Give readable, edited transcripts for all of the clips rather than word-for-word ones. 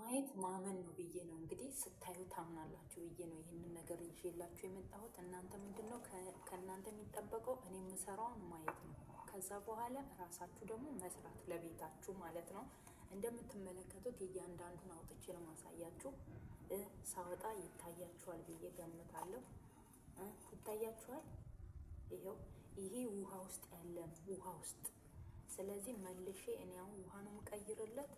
ማየት ማመን ነው ብዬ ነው እንግዲህ ስታዩ ታምናላችሁ ብዬ ነው ይህንን ነገር ይዤላችሁ የመጣሁት። እናንተ ምንድነው ከእናንተ የሚጠበቀው? እኔ የምሰራውን ማየት ነው። ከዛ በኋላ ራሳችሁ ደግሞ መስራት ለቤታችሁ ማለት ነው። እንደምትመለከቱት እያንዳንዱን አውጥቼ ነው ማሳያችሁ። ሳወጣ ይታያችኋል ብዬ ገምታለሁ። ይታያችኋል። ይሄው ይሄ ውሃ ውስጥ ያለ ውሃ ውስጥ። ስለዚህ መልሼ እኔ አሁን ውሃ ነው የምቀይርለት።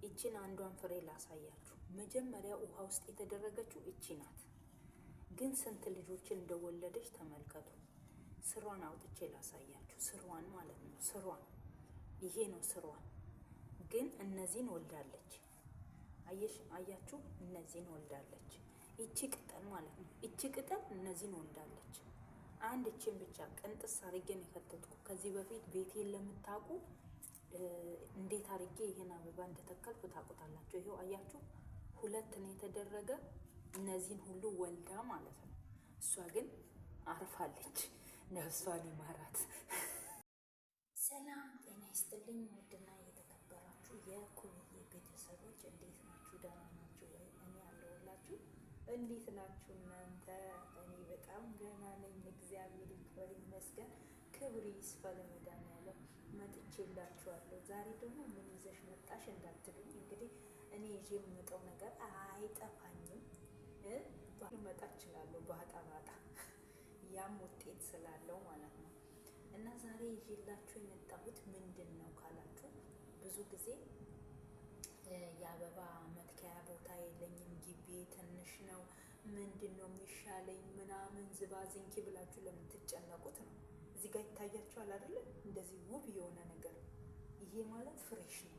ይቺን አንዷን ፍሬ ላሳያችሁ። መጀመሪያ ውሃ ውስጥ የተደረገችው እቺ ናት። ግን ስንት ልጆችን እንደወለደች ተመልከቱ። ስሯን አውጥቼ ላሳያችሁ። ስሯን ማለት ነው። ስሯን ይሄ ነው ስሯን። ግን እነዚህን ወልዳለች። አያችሁ? እነዚህን ወልዳለች። ይቺ ቅጠል ማለት ነው። ይቺ ቅጠል እነዚህን ወልዳለች። አንድ እቺን ብቻ ቅንጥስ አርጌ ነው የከተትኩ። ከዚህ በፊት ቤቴን ለምታውቁ እንዴት አርጌ ይሄን አበባ እንደተከልኩ ታውቁታላችሁ። ይሄው አያችሁ፣ ሁለት ነው የተደረገ። እነዚህን ሁሉ ወልዳ ማለት ነው። እሷ ግን አርፋለች። ነፍሷን ይማራት። ሰላም ጤና ይስጥልኝ። ውድና የተከበራችሁ የኩብዬ ቤተሰቦች እንዴት ናችሁ? ደህና ናችሁ ወይ? እኔ ያለሁላችሁ። እንዴት ናችሁ እናንተ? እኔ በጣም ደህና ነኝ፣ እግዚአብሔር ይክበር ይመስገን። ክብር ይስፋ ለመድኃኒዓለም። መጥቼላችኋለሁ። ዛሬ ደግሞ ምን ይዘሽ መጣሽ እንዳትሉኝ፣ እንግዲህ እኔ ይዤ የምመጣው ነገር አይጠፋኝም። ልመጣ እችላለሁ ባጣ ያም ውጤት ስላለው ማለት ነው። እና ዛሬ ይዤላችሁ የመጣሁት ምንድን ነው ካላችሁ፣ ብዙ ጊዜ የአበባ መትከያ ቦታ የለኝም፣ ግቢ ትንሽ ነው፣ ምንድን ነው የሚሻለኝ ምናምን ዝባዝንኪ ብላችሁ ለምትጨነቁት ነው። እዚህ ጋር ይታያችኋል አይደለ? እንደዚህ ውብ የሆነ ነገር። ይሄ ማለት ፍሬሽ ነው።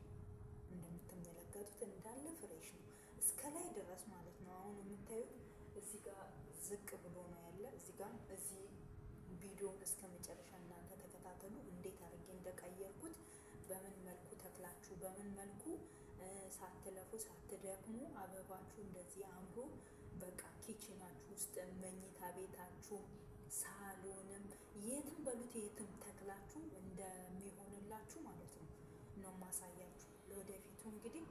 እንደምትመለከቱት እንዳለ ፍሬሽ ነው እስከ ላይ ድረስ ማለት ነው። አሁን የምታዩት እዚህ ጋር ዝቅ ብሎ ነው ያለ። እዚህ ጋር እዚህ ቪዲዮውን እስከ መጨረሻ እናንተ ተከታተሉ፣ እንዴት አድርጌ እንደቀየርኩት፣ በምን መልኩ ተክላችሁ በምን መልኩ ሳትለፉ ሳትደክሙ አበባችሁ እንደዚህ አምሮ በቃ ኪችናችሁ ውስጥ መኝታ ቤታችሁ ሳሎንም የትም በሉት የትም ተክላችሁ እንደሚሆንላችሁ ማለት ነው ማሳያችሁ። ለወደፊቱ እንግዲህ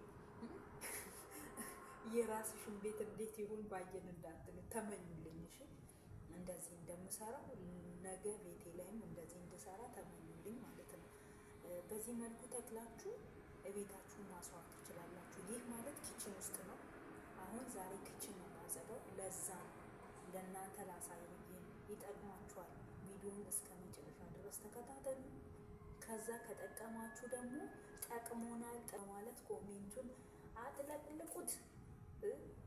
የራስሽን ቤት እንዴት ይሁን ባየን እንዳትሉ ተመኙልኝ። እሺ፣ እንደዚህ እንደምሰራው ነገ ቤቴ ላይም እንደዚህ እንድሰራ ተመኙልኝ ማለት ነው። በዚህ መልኩ ተክላችሁ ቤታችሁን ማስዋብ ትችላላችሁ። ይህ ማለት ኪችን ውስጥ ነው። አሁን ዛሬ ኪችን ነው ማዘጋው። ለዛ ለእናንተ ላሳይ ይጠቅማችኋል። ቪዲዮውን እስከ መጨረሻ ድረስ ተከታተሉ። ከዛ ከጠቀማችሁ ደግሞ ጠቅሞናል ማለት ኮሜንቱን አጥለቅልቁት።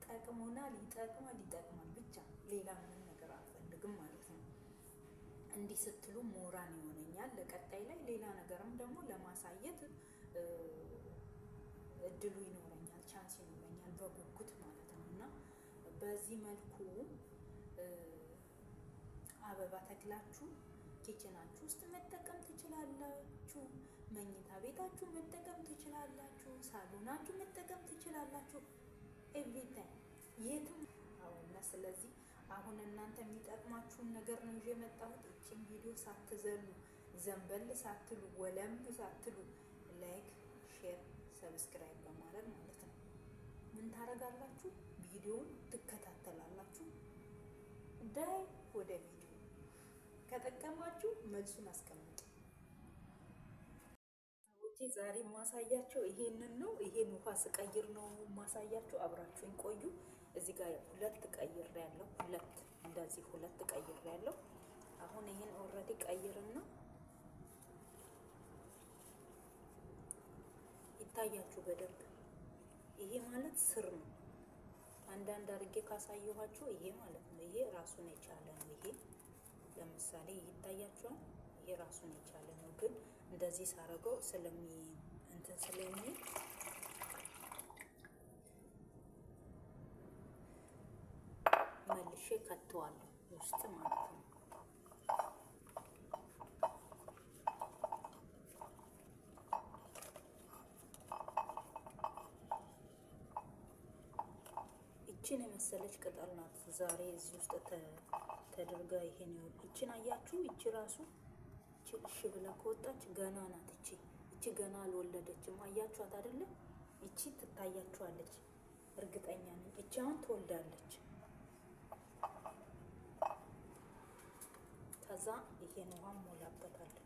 ጠቅሞናል፣ ይጠቅማል ብቻ ሌላ ምንም ነገር አልፈልግም ማለት ነው። እንዲህ ስትሉ ሞራን ይሆነኛል። ለቀጣይ ላይ ሌላ ነገርም ደግሞ ለማሳየት እድሉ ይኖረኛል፣ ቻንስ ይኖረኛል በጉጉት ማለት ነው። እና በዚህ መልኩ አበባ ተክላችሁ ኪችናችሁ ውስጥ መጠቀም ትችላላችሁ። መኝታ ቤታችሁ መጠቀም ትችላላችሁ። ሳሎናችሁ መጠቀም ትችላላችሁ። ኤቭሪታይም የትም አሁንና። ስለዚህ አሁን እናንተ የሚጠቅማችሁን ነገር ነው ይዤ የመጣሁት። እቺን ቪዲዮ ሳትዘሉ ዘንበል ሳትሉ ወለም ሳትሉ ላይክ፣ ሼር፣ ሰብስክራይብ በማድረግ ማለት ነው ምን ታደርጋላችሁ? ቪዲዮውን ትከታተላላችሁ። ዳይ ወደ ቪዲዮ ከጠቀማችሁ መልሱን አስቀምጡ። ዛሬ ማሳያቸው ይሄንን ነው። ይሄን ውሃ ስቀይር ነው ማሳያቸው። አብራችሁኝ ቆዩ። እዚህ ጋር ሁለት ቀይር ያለው ሁለት ቀይር ያለው። አሁን ይሄን ኦልሬዲ ቀይርና ይታያችሁ በደንብ። ይሄ ማለት ስር ነው። አንዳንድ አድርጌ ካሳየኋችሁ ይሄ ማለት ነው። ይሄ ራሱን የቻለ ነው። ይሄ ለምሳሌ ይታያችኋል። ይሄ ራሱን የቻለ ነው። ግን እንደዚህ ሳረገው እንትን ስለሚል መልሼ ከተዋለሁ ውስጥ ማለት ነው። ይችን የመሰለች ቅጠል ናት ዛሬ እዚህ ውስጥ ተደርጋ ይሄን ይሁን። ይችን አያችሁ? ይቺ ራሱ እሺ ብላ ከወጣች ገና ናት። እቺ ገና አልወለደችም። አያችኋት አይደለ? እቺ ትታያችኋለች፣ እርግጠኛ ነኝ። እቺ አሁን ትወልዳለች። ከዛ ይሄን ውሃ ሞላበታለሁ።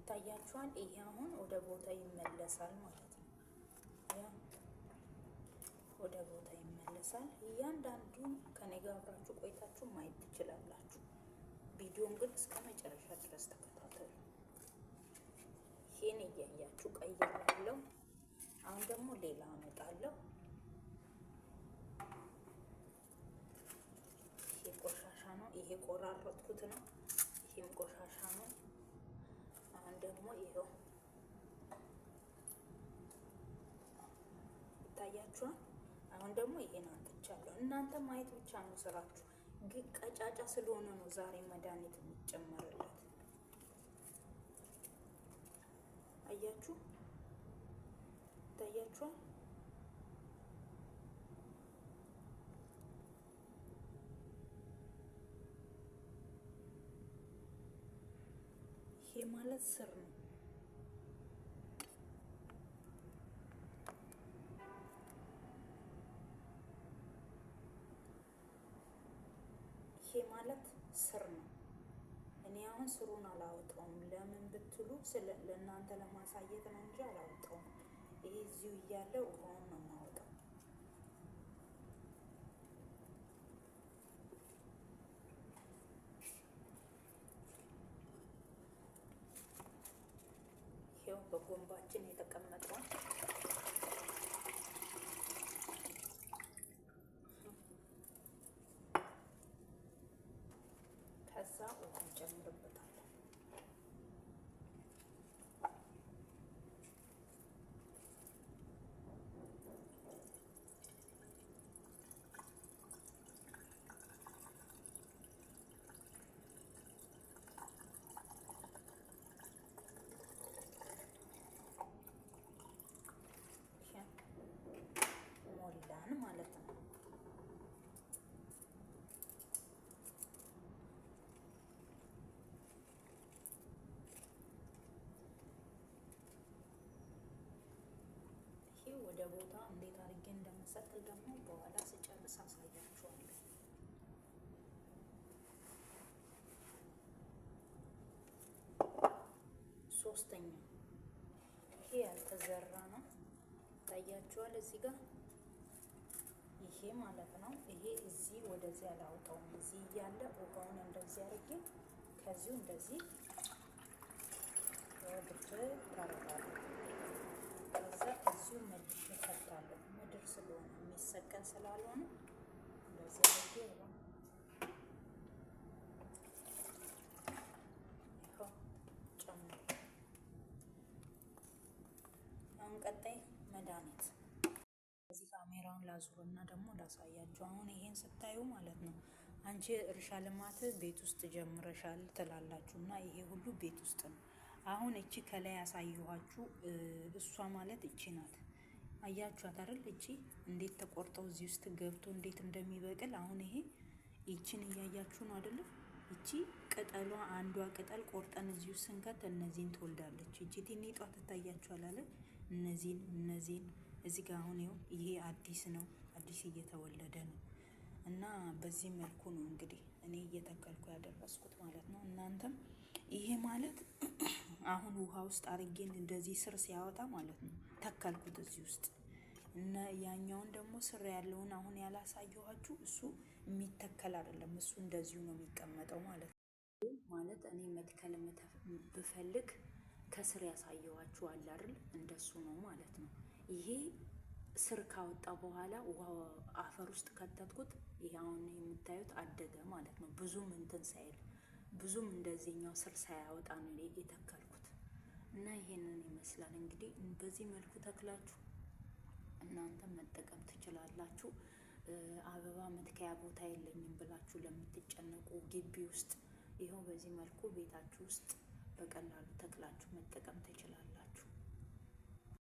ታያችኋል። ይሄ አሁን ወደ ቦታ ይመለሳል ማለት ነው። ወደ ቦታ ይመለሳል። እያንዳንዱን ከኔ ጋር አብራችሁ ቆይታችሁ ማየት ትችላላችሁ። ቪዲዮን ግን እስከ መጨረሻ ድረስ ተከታተሉ። ይሄን እያያችሁ ቀይራለሁ። አሁን ደግሞ ሌላ አመጣለሁ። ይሄ ቆሻሻ ነው። ይሄ ቆራረጥኩት ነው። ይሄም ቆሻሻ ነው። ደግሞ ይሄው ይታያችኋል። አሁን ደግሞ ይሄን አንጥቻለሁ። እናንተ ማየት ብቻ ነው ስራችሁ። ግን ቀጫጫ ስለሆነ ነው ዛሬ መድኃኒት የሚጨመርለት። አያችሁ፣ ይታያችኋል። ይሄ ማለት ስር ነው። ይሄ ማለት ስር ነው። እኔ አሁን ስሩን አላወጣውም። ለምን ብትሉ ለእናንተ ለማሳየት ነው እንጂ አላወጣውም። ይሄ እዚሁ እያለ ውሃውን ነው የማወጣው። ይሄው በጎንባችን የተቀመጠው ከዛ ውሃ እንጨምርበታለን። ሞላን ማለት ነው። ይሄ ወደ ቦታ እንዴት አድርጌ እንደምሰቅል ደግሞ በኋላ ስጨርስ አሳያችኋለሁ። ሶስተኛ ይሄ ያልተዘራ ነው። ታያችኋል እዚህ ጋር ይሄ ማለት ነው። ይሄ እዚህ ወደዚህ አላውጣውም። እዚህ እያለ ውሃውን እንደዚህ አድርጌ ከዚሁ እንደዚህ ወድጄ ታረጋለሁ። ከዛ እዚሁ መልሼ እከታለሁ። ምድር ስለሆነ የሚሰቀል ስላልሆነ እንደዚህ አድርጌ ይኸው ጨምር። አሁን ቀጣይ መድኃኒት እዚህ ካሜራውን ላዙርና ደግሞ ላሳያችሁ። አሁን ይሄን ስታዩ ማለት ነው አንቺ እርሻ ልማት ቤት ውስጥ ጀምረሻል ትላላችሁ እና ይሄ ሁሉ ቤት ውስጥ ነው። አሁን እቺ ከላይ ያሳየኋችሁ እሷ ማለት እቺ ናት። አያችኋት አይደል? እቺ እንዴት ተቆርጠው እዚህ ውስጥ ገብቶ እንዴት እንደሚበቅል አሁን ይሄ እቺን እያያችሁ ነው አይደል? እቺ ቅጠሏ አንዷ ቅጠል ቆርጠን እዚህ ውስጥ ስንከት እነዚህን ትወልዳለች። እቺ ትንሿ ትታያችኋል አይደል? እነዚህን እዚህ ጋር አሁን ይሄ አዲስ ነው፣ አዲስ እየተወለደ ነው። እና በዚህ መልኩ ነው እንግዲህ እኔ እየተከልኩ ያደረስኩት ማለት ነው። እናንተም ይሄ ማለት አሁን ውሃ ውስጥ አርጌን እንደዚህ ስር ሲያወጣ ማለት ነው ተከልኩት እዚህ ውስጥ። እና ያኛውን ደግሞ ስር ያለውን አሁን ያላሳየኋችሁ እሱ የሚተከል አይደለም፣ እሱ እንደዚሁ ነው የሚቀመጠው ማለት ነው። ማለት እኔ መትከል ብፈልግ ከስር ያሳየኋችሁ አለ አይደል? እንደሱ ነው ማለት ነው። ይሄ ስር ካወጣ በኋላ ውሃ አፈር ውስጥ ከተትኩት። ይሄ አሁን የምታዩት አደገ ማለት ነው። ብዙም እንትን ሳይል ብዙም እንደዚህኛው ስር ሳያወጣ ነው የተከልኩት። እና ይሄንን ይመስላል እንግዲህ በዚህ መልኩ ተክላችሁ እናንተ መጠቀም ትችላላችሁ። አበባ መትከያ ቦታ የለኝም ብላችሁ ለምትጨነቁ ግቢ ውስጥ ይኸው በዚህ መልኩ ቤታችሁ ውስጥ በቀላሉ ተክላችሁ መጠቀም ትችላላችሁ።